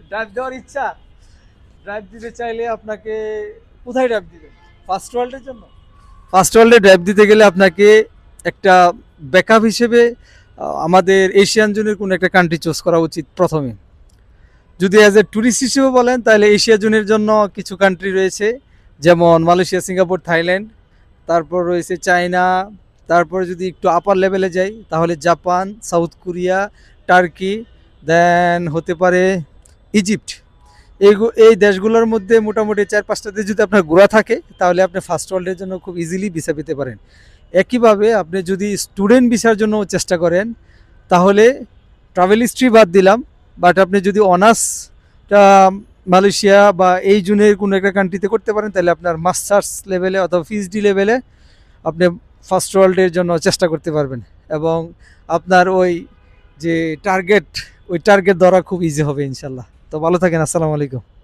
Drive দেওয়ার ইচ্ছা, drive দিতে চাইলে আপনাকে কোথায় ড্রাইভ দিবেন? ফার্স্ট ওয়ার্ল্ডের জন্য? ফার্স্ট ওয়ার্ল্ডে ড্রাইভ দিতে গেলে আপনাকে একটা ব্যাকআপ হিসেবে আমাদের এশিয়ান জোনের কোনো একটা কান্ট্রি চুজ করা উচিত প্রথমে। যদি অ্যাজ এ ট্যুরিস্ট হিসেবে বলেন তাহলে এশিয়া জোনের জন্য কিছু কান্ট্রি রয়েছে, যেমন মালয়েশিয়া, সিঙ্গাপুর, থাইল্যান্ড, তারপর রয়েছে চায়না, তারপরে যদি একটু আপার লেভেলে যাই তাহলে জাপান, সাউথ কোরিয়া, টার্কি, দেন হতে পারে ইজিপ্ট। এই দেশগুলোর মধ্যে মোটামুটি 4-5টা দেশ যদি আপনার ঘোরা থাকে তাহলে আপনি ফার্স্ট ওয়ার্ল্ডের জন্য খুব ইজিলি ভিসা পেতে পারেন। একইভাবে আপনি যদি স্টুডেন্ট ভিসার জন্য চেষ্টা করেন তাহলে ট্রাভেল হিস্ট্রি বাদ দিলাম, বাট আপনি যদি অনার্সটা মালয়েশিয়া বা এই জুনের কোনো একটা কান্ট্রিতে করতে পারেন তাহলে আপনার মাস্টার্স লেভেলে অথবা পিএইচডি লেভেলে আপনি ফার্স্ট ওয়ার্ল্ডের জন্য চেষ্টা করতে পারবেন, এবং আপনার ওই যে টার্গেট, ওই টার্গেট ধরা খুব ইজি হবে ইনশাল্লাহ। তো ভালো থাকেন, আসসালামু আলাইকুম।